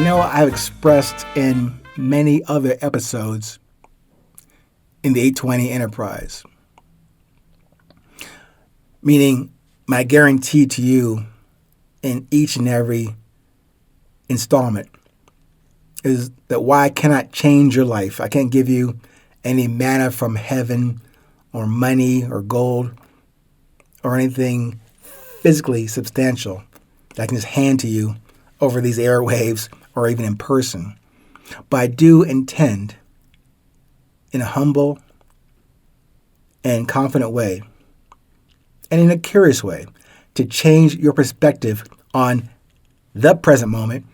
know I've expressed in many other episodes in the 820 Enterprise, meaning my guarantee to you in each and every installment is that why I cannot change your life. I can't give you any manna from heaven or money or gold or anything physically substantial that I can just hand to you over these airwaves or even in person. But I do intend, in a humble and confident way, and in a curious way, to change your perspective on the present moment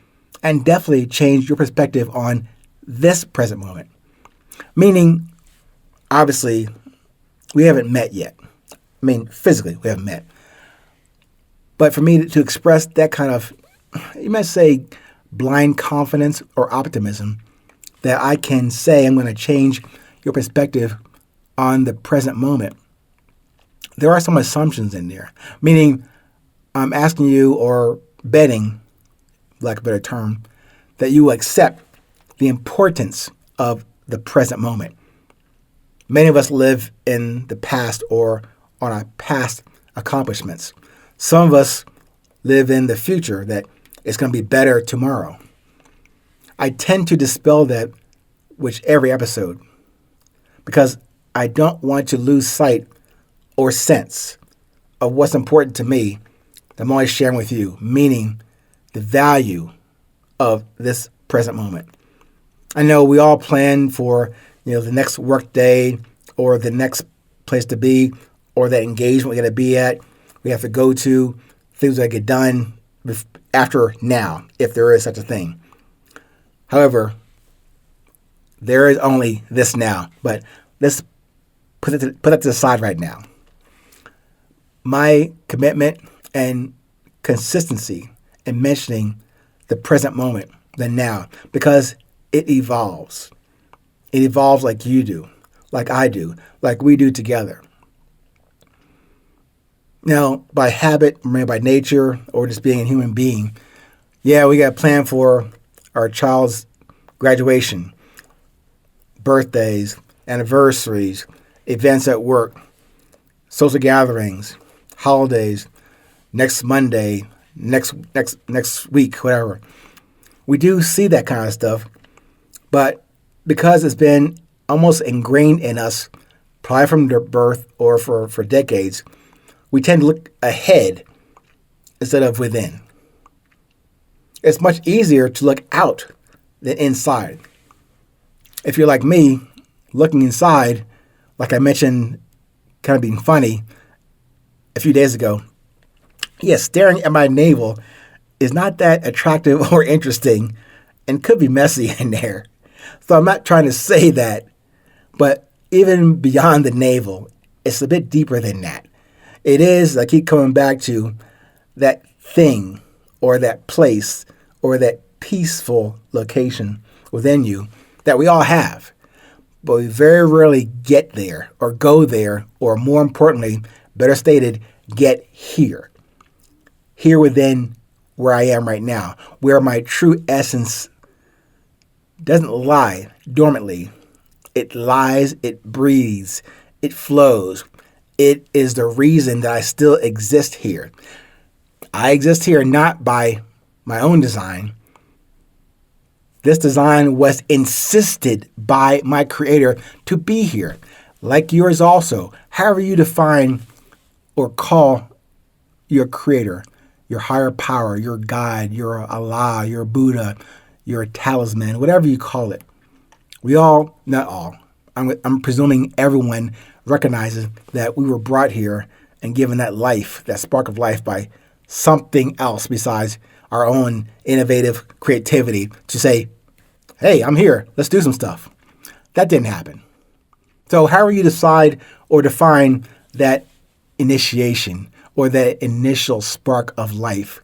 and definitely change your perspective on this present moment. Meaning, obviously, we haven't met yet. I mean, physically, we haven't met. But for me to express that kind of, you might say, blind confidence or optimism that I can say I'm going to change your perspective on the present moment, there are some assumptions in there. Meaning, I'm asking you or betting, lack of a better term, that you will accept the importance of the present moment. Many of us live in the past or on our past accomplishments. Some of us live in the future, that it's going to be better tomorrow. I tend to dispel that with every episode because I don't want to lose sight or sense of what's important to me that I'm always sharing with you, meaning the value of this present moment. I know we all plan for, the next work day or the next place to be or that engagement we got to be at, we have to go to, things that get done after now, if there is such a thing. However, there is only this now, but let's put that to the side right now. My commitment and consistency in mentioning the present moment, the now, because it evolves. It evolves like you do, like I do, like we do together. Now, by habit, maybe by nature, or just being a human being, we got a plan for our child's graduation, birthdays, anniversaries, events at work, social gatherings, holidays, next Monday, next week, whatever. We do see that kind of stuff, but because it's been almost ingrained in us, probably from their birth or for decades, we tend to look ahead instead of within. It's much easier to look out than inside. If you're like me, looking inside, like I mentioned, kind of being funny a few days ago, staring at my navel is not that attractive or interesting and could be messy in there. So I'm not trying to say that, but even beyond the navel, it's a bit deeper than that. It is, I keep coming back to that thing or that place or that peaceful location within you that we all have. But we very rarely get there or go there, or more importantly, better stated, get here. Here within where I am right now, where my true essence doesn't lie dormantly. It lies, it breathes, it flows. It is the reason that I still exist here. I exist here not by my own design. This design was insisted by my creator to be here, like yours also. However you define or call your creator, your higher power, your guide, your Allah, your Buddha, your talisman, whatever you call it. We all, not all, I'm presuming everyone recognizes that we were brought here and given that life, that spark of life by something else besides our own innovative creativity to say, hey, I'm here, let's do some stuff. That didn't happen. So however you decide or define that initiation or that initial spark of life,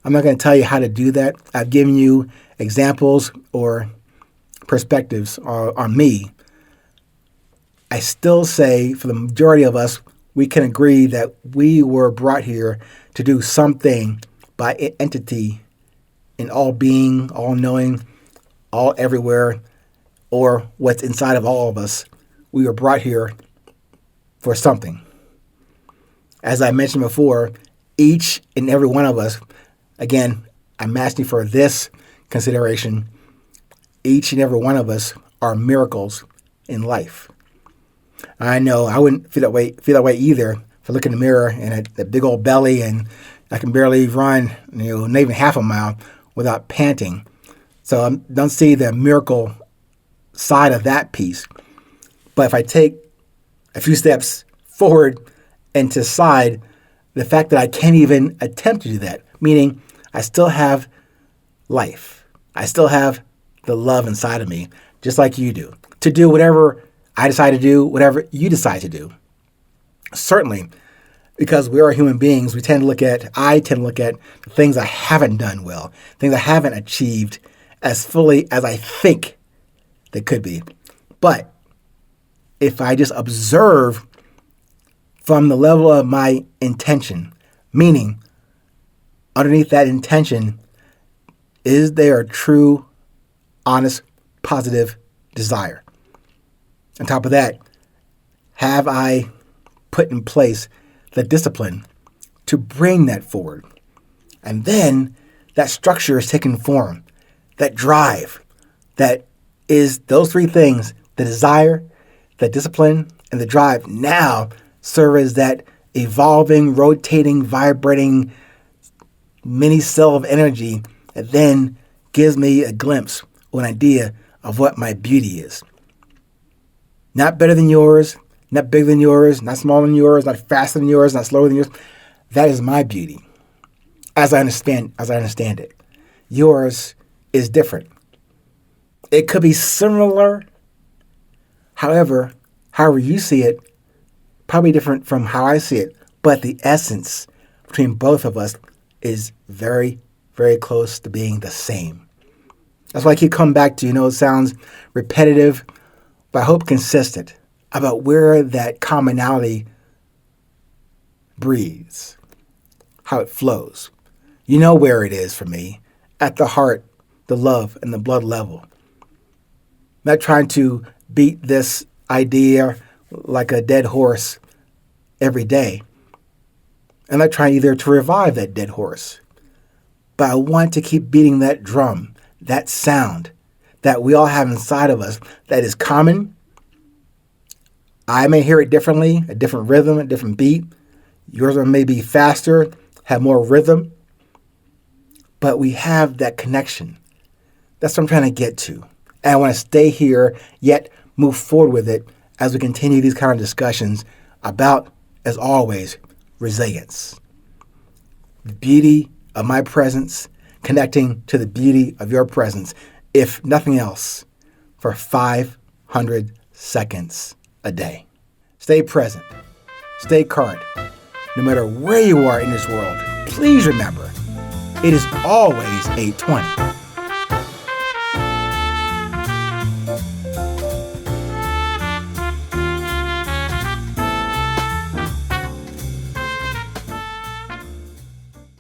I'm not going to tell you how to do that. I've given you examples or perspectives on me. I still say for the majority of us, we can agree that we were brought here to do something by entity in all being, all knowing, all everywhere, or what's inside of all of us, we were brought here for something. As I mentioned before, each and every one of us, again, I'm asking for this consideration, each and every one of us are miracles in life. I know I wouldn't feel that way either if I look in the mirror and that big old belly and I can barely run, not even half a mile without panting. So I don't see the miracle side of that piece. But if I take a few steps forward and to side, the fact that I can't even attempt to do that, meaning I still have life. I still have the love inside of me, just like you do, to do whatever I decide to do, whatever you decide to do. Certainly, because we are human beings, I tend to look at the things I haven't done well, things I haven't achieved as fully as I think they could be. But if I just observe from the level of my intention, meaning underneath that intention, is there a true, honest, positive desire? On top of that, have I put in place the discipline to bring that forward? And then that structure is taking form, that drive, that is those three things, the desire, the discipline, and the drive now serve as that evolving, rotating, vibrating mini cell of energy that then gives me a glimpse or an idea of what my beauty is. Not better than yours, not bigger than yours, not smaller than yours, not faster than yours, not slower than yours. That is my beauty, as I understand it. Yours is different. It could be similar, however you see it, probably different from how I see it, but the essence between both of us is very, very close to being the same. That's why I keep coming back to, it sounds repetitive, but I hope consistent about where that commonality breathes, how it flows. You know where it is for me, at the heart, the love, and the blood level. I'm not trying to beat this idea like a dead horse every day. I'm not trying either to revive that dead horse, but I want to keep beating that drum, that sound that we all have inside of us that is common. I may hear it differently, a different rhythm, a different beat. Yours may be faster, have more rhythm, but we have that connection. That's what I'm trying to get to. And I want to stay here, yet move forward with it as we continue these kind of discussions about, as always, resilience. The beauty of my presence connecting to the beauty of your presence, if nothing else, for 500 seconds a day. Stay present. Stay current. No matter where you are in this world, please remember, it is always 8:20.